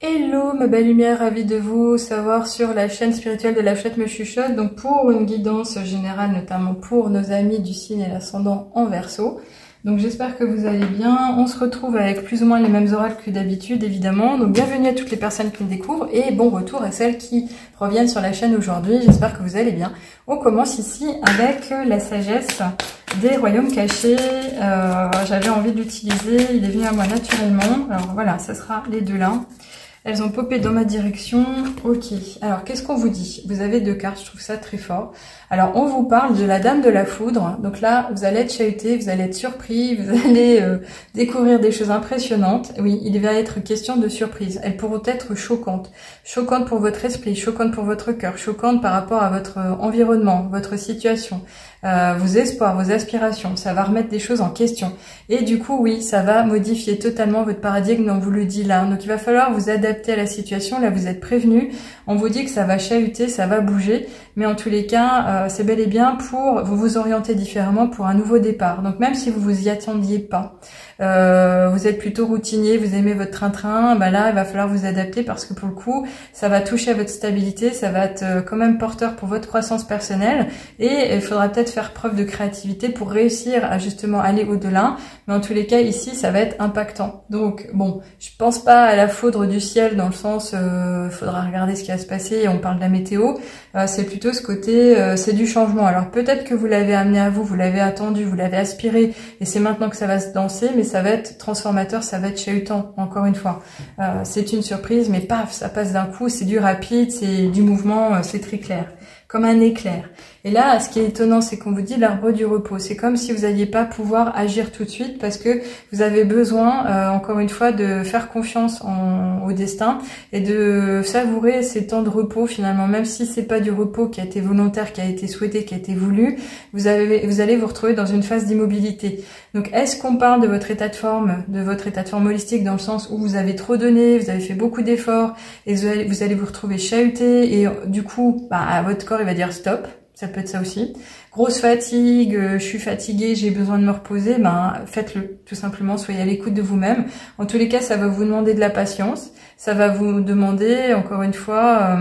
Hello ma belle lumière, ravie de vous savoir sur la chaîne spirituelle de La Fillette me chuchote. Donc pour une guidance générale, notamment pour nos amis du signe et l'ascendant en Verseau. Donc j'espère que vous allez bien. On se retrouve avec plus ou moins les mêmes oracles que d'habitude évidemment. Donc bienvenue à toutes les personnes qui me découvrent et bon retour à celles qui reviennent sur la chaîne aujourd'hui. J'espère que vous allez bien. On commence ici avec la sagesse des royaumes cachés. J'avais envie de l'utiliser, il est venu à moi naturellement. Alors voilà, ça sera les deux là. Elles ont popé dans ma direction. Ok, alors qu'est-ce qu'on vous dit? Vous avez deux cartes, je trouve ça très fort. Alors on vous parle de la dame de la foudre. Donc là, vous allez être chahuté, vous allez être surpris, vous allez découvrir des choses impressionnantes. Oui, il va être question de surprise. Elles pourront être choquantes. Choquantes pour votre esprit, choquantes pour votre cœur, choquantes par rapport à votre environnement, votre situation. Vos espoirs, vos aspirations, ça va remettre des choses en question. Et du coup, oui, ça va modifier totalement votre paradigme, on vous le dit là. Donc il va falloir vous adapter à la situation, là vous êtes prévenu. On vous dit que ça va chahuter, ça va bouger, mais en tous les cas, c'est bel et bien pour vous orienter différemment pour un nouveau départ. Donc même si vous vous y attendiez pas, vous êtes plutôt routinier, vous aimez votre train-train, bah là il va falloir vous adapter parce que pour le coup ça va toucher à votre stabilité, ça va être quand même porteur pour votre croissance personnelle et il faudra peut-être faire preuve de créativité pour réussir à justement aller au-delà, mais en tous les cas ici ça va être impactant. Donc bon, je pense pas à la foudre du ciel dans le sens faudra regarder ce qui va se passer et on parle de la météo, c'est plutôt ce côté c'est du changement. Alors peut-être que vous l'avez amené à vous, vous l'avez attendu, vous l'avez aspiré et c'est maintenant que ça va se danser, mais ça va être transformateur, ça va être chahutant, encore une fois. C'est une surprise, mais paf, ça passe d'un coup, c'est du rapide, c'est du mouvement, c'est très clair, comme un éclair. Et là, ce qui est étonnant, c'est qu'on vous dit l'arbre du repos. C'est comme si vous n'alliez pas pouvoir agir tout de suite parce que vous avez besoin, encore une fois, de faire confiance au destin et de savourer ces temps de repos finalement. Même si c'est pas du repos qui a été volontaire, qui a été souhaité, qui a été voulu, vous allez vous retrouver dans une phase d'immobilité. Donc, est-ce qu'on parle de votre état de forme holistique dans le sens où vous avez trop donné, vous avez fait beaucoup d'efforts et vous allez vous retrouver chahuté et du coup, bah, votre corps il va dire stop. Ça peut être ça aussi. Grosse fatigue, je suis fatiguée, j'ai besoin de me reposer, ben faites-le, tout simplement, soyez à l'écoute de vous-même. En tous les cas, ça va vous demander de la patience, ça va vous demander, encore une fois,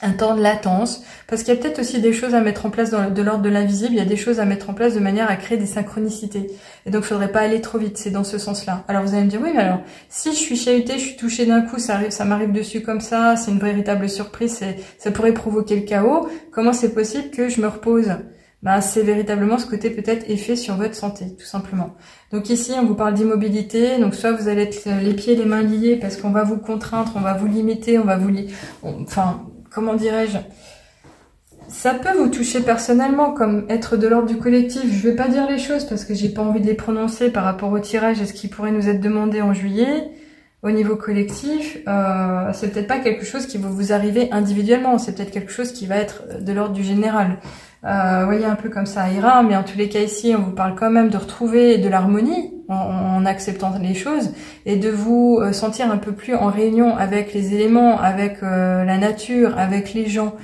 un temps de latence, parce qu'il y a peut-être aussi des choses à mettre en place de l'ordre de l'invisible, il y a des choses à mettre en place de manière à créer des synchronicités. Et donc, il faudrait pas aller trop vite, c'est dans ce sens-là. Alors, vous allez me dire, oui, mais alors, si je suis chahutée, je suis touchée d'un coup, ça m'arrive dessus comme ça, c'est une véritable surprise, ça pourrait provoquer le chaos, comment c'est possible que je me repose? Ben, c'est véritablement ce côté peut-être effet sur votre santé, tout simplement. Donc ici, on vous parle d'immobilité, donc soit vous allez être les pieds et les mains liés parce qu'on va vous contraindre, on va vous limiter, enfin, comment dirais-je, ça peut vous toucher personnellement comme être de l'ordre du collectif. Je ne vais pas dire les choses parce que j'ai pas envie de les prononcer par rapport au tirage et ce qui pourrait nous être demandé en juillet. Au niveau collectif, c'est peut-être pas quelque chose qui va vous arriver individuellement, c'est peut-être quelque chose qui va être de l'ordre du général. Voyez un peu comme ça ira, mais en tous les cas ici, on vous parle quand même de retrouver de l'harmonie en acceptant les choses et de vous sentir un peu plus en réunion avec les éléments, avec la nature, avec les gens.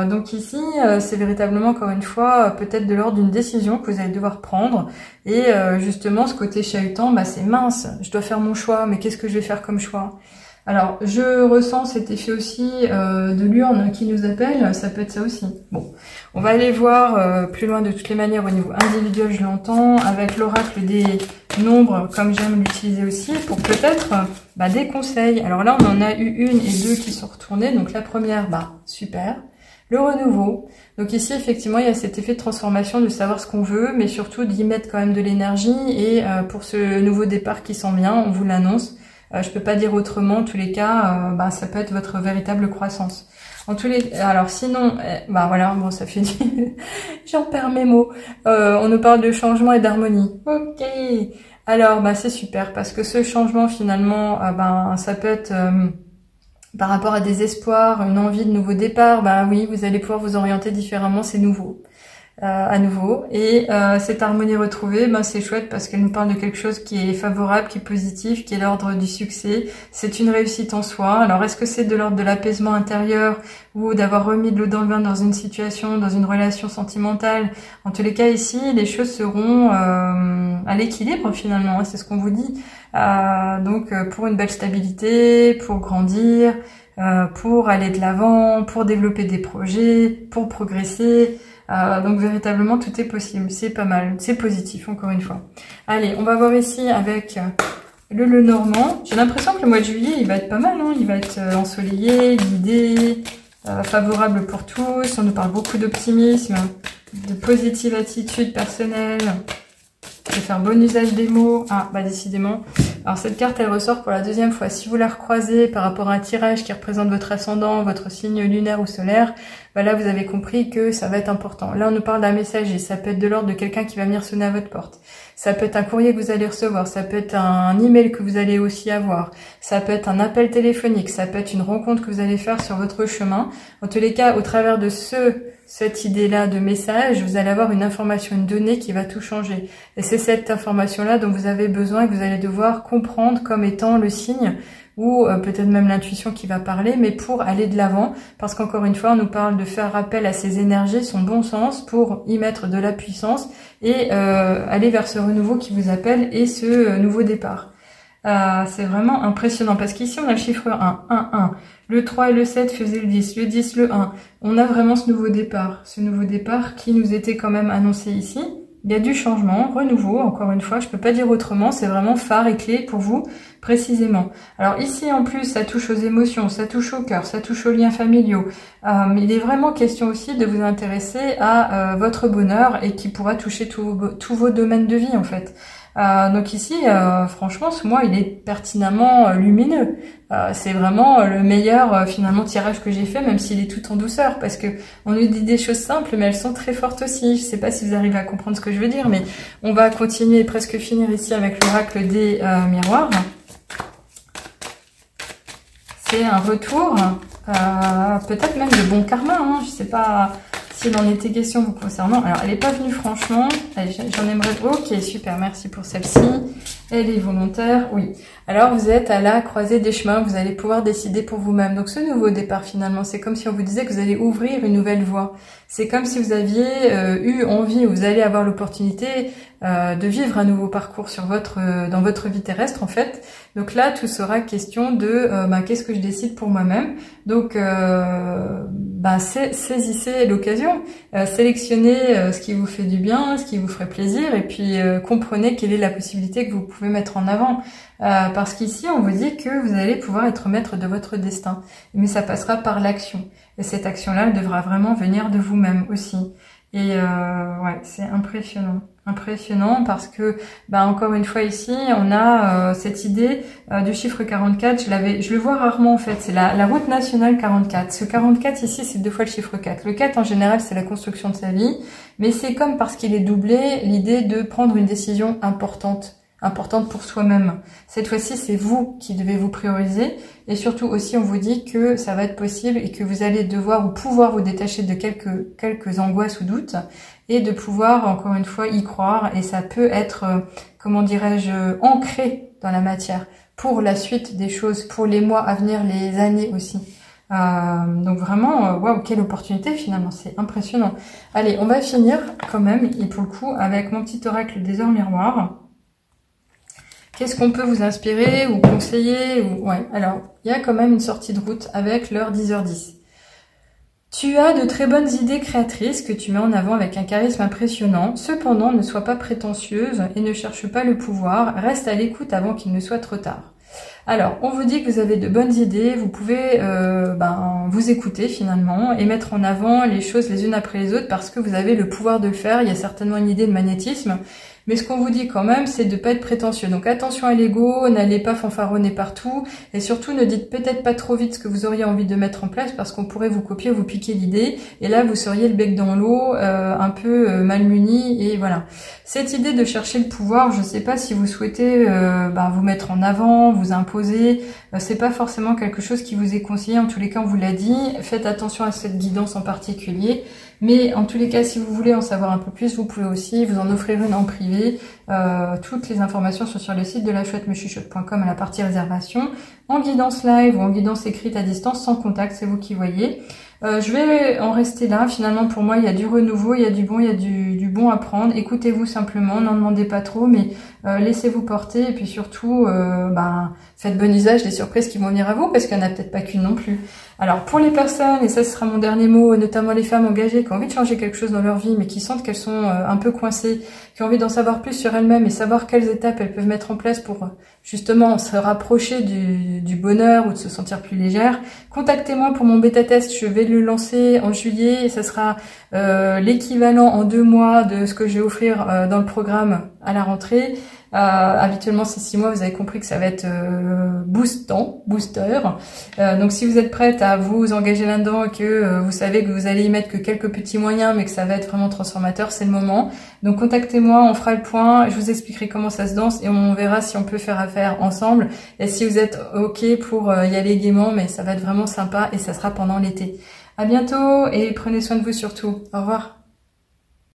Donc ici, c'est véritablement, encore une fois, peut-être de l'ordre d'une décision que vous allez devoir prendre. Et justement, ce côté chahutant, bah, c'est mince, je dois faire mon choix, mais qu'est-ce que je vais faire comme choix? Alors, je ressens cet effet aussi de l'urne qui nous appelle, ça peut être ça aussi. Bon, on va aller voir plus loin de toutes les manières au niveau individuel, je l'entends, avec l'oracle des nombres, comme j'aime l'utiliser aussi, pour peut-être des conseils. Alors là, on en a eu une et deux qui sont retournées, donc la première, super. Le renouveau, donc ici effectivement il y a cet effet de transformation, de savoir ce qu'on veut, mais surtout d'y mettre quand même de l'énergie et pour ce nouveau départ qui sent bien, on vous l'annonce. Je peux pas dire autrement, en tous les cas, ça peut être votre véritable croissance. Alors sinon, voilà, bon ça fait j'en perds mes mots. On nous parle de changement et d'harmonie. Ok. Alors c'est super parce que ce changement finalement, ça peut être par rapport à des espoirs, une envie de nouveau départ. Oui, vous allez pouvoir vous orienter différemment, c'est nouveau. À nouveau, et cette harmonie retrouvée, c'est chouette parce qu'elle nous parle de quelque chose qui est favorable, qui est positif, qui est l'ordre du succès. C'est une réussite en soi. Alors est-ce que c'est de l'ordre de l'apaisement intérieur ou d'avoir remis de l'eau dans le vin dans une situation, dans une relation sentimentale? En tous les cas ici, les choses seront à l'équilibre finalement, hein, c'est ce qu'on vous dit. Donc pour une belle stabilité, pour grandir, pour aller de l'avant, pour développer des projets, pour progresser. Donc véritablement tout est possible, c'est pas mal, c'est positif encore une fois. Allez, on va voir ici avec le Normand. J'ai l'impression que le mois de juillet il va être pas mal, hein, il va être ensoleillé, guidé, favorable pour tous. On nous parle beaucoup d'optimisme, de positive attitude personnelle, de faire bon usage des mots. Ah, bah décidément. Alors cette carte, elle ressort pour la deuxième fois. Si vous la recroisez par rapport à un tirage qui représente votre ascendant, votre signe lunaire ou solaire, bah là vous avez compris que ça va être important. Là on nous parle d'un messager, ça peut être de l'ordre de quelqu'un qui va venir sonner à votre porte. Ça peut être un courrier que vous allez recevoir, ça peut être un email que vous allez aussi avoir, ça peut être un appel téléphonique, ça peut être une rencontre que vous allez faire sur votre chemin. En tous les cas, au travers de cette idée-là de message, vous allez avoir une information, une donnée qui va tout changer. Et c'est cette information-là dont vous avez besoin et que vous allez devoir comprendre comme étant le signe ou peut-être même l'intuition qui va parler, mais pour aller de l'avant, parce qu'encore une fois, on nous parle de faire appel à ces énergies, son bon sens, pour y mettre de la puissance et aller vers ce renouveau qui vous appelle et ce nouveau départ. C'est vraiment impressionnant, parce qu'ici, on a le chiffre 1, 1, 1. Le 3 et le 7 faisaient le 10, le 10, le 1. On a vraiment ce nouveau départ qui nous était quand même annoncé ici. Il y a du changement, renouveau, encore une fois, je peux pas dire autrement, c'est vraiment phare et clé pour vous, précisément. Alors ici, en plus, ça touche aux émotions, ça touche au cœur, ça touche aux liens familiaux. Il est vraiment question aussi de vous intéresser à votre bonheur et qui pourra toucher tous vos domaines de vie, en fait. Donc ici, franchement, ce mois, il est pertinemment lumineux. C'est vraiment le meilleur finalement tirage que j'ai fait, même s'il est tout en douceur, parce que on nous dit des choses simples, mais elles sont très fortes aussi. Je sais pas si vous arrivez à comprendre ce que je veux dire, mais on va continuer et presque finir ici avec l'oracle des miroirs. C'est un retour, peut-être même de bon karma, hein, je sais pas s'il en était question vous concernant. Alors, elle n'est pas venue franchement. J'en aimerais... Ok, super, merci pour celle-ci. Elle est volontaire, oui. Alors, vous êtes à la croisée des chemins. Vous allez pouvoir décider pour vous-même. Donc, ce nouveau départ, finalement, c'est comme si on vous disait que vous allez ouvrir une nouvelle voie. C'est comme si vous aviez eu envie, ou vous allez avoir l'opportunité de vivre un nouveau parcours sur dans votre vie terrestre, en fait. Donc là, tout sera question de qu'est-ce que je décide pour moi-même. Donc, saisissez l'occasion, sélectionnez ce qui vous fait du bien, ce qui vous ferait plaisir, et puis comprenez quelle est la possibilité que vous pouvez mettre en avant. Parce qu'ici, on vous dit que vous allez pouvoir être maître de votre destin, mais ça passera par l'action. Et cette action-là, elle devra vraiment venir de vous-même aussi. Et ouais, c'est impressionnant. Impressionnant parce que, encore une fois ici, on a cette idée du chiffre 44. Je le vois rarement en fait. C'est la route nationale 44. Ce 44 ici, c'est 2 fois le chiffre 4. Le 4 en général, c'est la construction de sa vie, mais c'est comme parce qu'il est doublé, l'idée de prendre une décision importante pour soi-même. Cette fois-ci, c'est vous qui devez vous prioriser, et surtout aussi, on vous dit que ça va être possible et que vous allez devoir ou pouvoir vous détacher de quelques angoisses ou doutes, et de pouvoir, encore une fois, y croire, et ça peut être, comment dirais-je, ancré dans la matière, pour la suite des choses, pour les mois à venir, les années aussi. Donc vraiment, waouh, quelle opportunité finalement, c'est impressionnant. Allez, on va finir quand même, et pour le coup, avec mon petit oracle des heures miroirs. Qu'est-ce qu'on peut vous inspirer ou conseiller Ouais, alors, il y a quand même une sortie de route avec l'heure 10h10. Tu as de très bonnes idées créatrices que tu mets en avant avec un charisme impressionnant. Cependant, ne sois pas prétentieuse et ne cherche pas le pouvoir. Reste à l'écoute avant qu'il ne soit trop tard. Alors, on vous dit que vous avez de bonnes idées. Vous pouvez vous écouter finalement et mettre en avant les choses les unes après les autres parce que vous avez le pouvoir de le faire. Il y a certainement une idée de magnétisme. Mais ce qu'on vous dit quand même, c'est de ne pas être prétentieux. Donc attention à l'ego, n'allez pas fanfaronner partout. Et surtout, ne dites peut-être pas trop vite ce que vous auriez envie de mettre en place parce qu'on pourrait vous copier, vous piquer l'idée. Et là, vous seriez le bec dans l'eau, un peu malmuni. Et voilà. Cette idée de chercher le pouvoir, je ne sais pas si vous souhaitez vous mettre en avant, vous imposer. C'est pas forcément quelque chose qui vous est conseillé. En tous les cas, on vous l'a dit. Faites attention à cette guidance en particulier. Mais en tous les cas, si vous voulez en savoir un peu plus, vous pouvez aussi vous en offrir une en privé. Toutes les informations sont sur le site de lachouettemechuchote.com à la partie réservation, en guidance live ou en guidance écrite à distance, sans contact, c'est vous qui voyez. Je vais en rester là. Finalement, pour moi, il y a du renouveau, il y a du bon, il y a du bon à prendre. Écoutez-vous simplement, n'en demandez pas trop, mais laissez-vous porter. Et puis surtout, faites bon usage des surprises qui vont venir à vous, parce qu'il n'y en a peut-être pas qu'une non plus. Alors, pour les personnes, et ça ce sera mon dernier mot, notamment les femmes engagées qui ont envie de changer quelque chose dans leur vie, mais qui sentent qu'elles sont un peu coincées, qui ont envie d'en savoir plus sur elles-mêmes et savoir quelles étapes elles peuvent mettre en place pour justement se rapprocher du bonheur ou de se sentir plus légère, contactez-moi pour mon bêta-test. Je vais le lancer en juillet et ça sera l'équivalent en 2 mois de ce que je vais offrir dans le programme à la rentrée. Habituellement c'est 6 mois, vous avez compris que ça va être booster. Donc si vous êtes prête à vous engager là-dedans et que vous savez que vous allez y mettre que quelques petits moyens mais que ça va être vraiment transformateur, c'est le moment. Donc contactez-moi, on fera le point, je vous expliquerai comment ça se danse et on verra si on peut faire affaire ensemble et si vous êtes ok pour y aller gaiement, mais ça va être vraiment sympa et ça sera pendant l'été. À bientôt et prenez soin de vous surtout. Au revoir.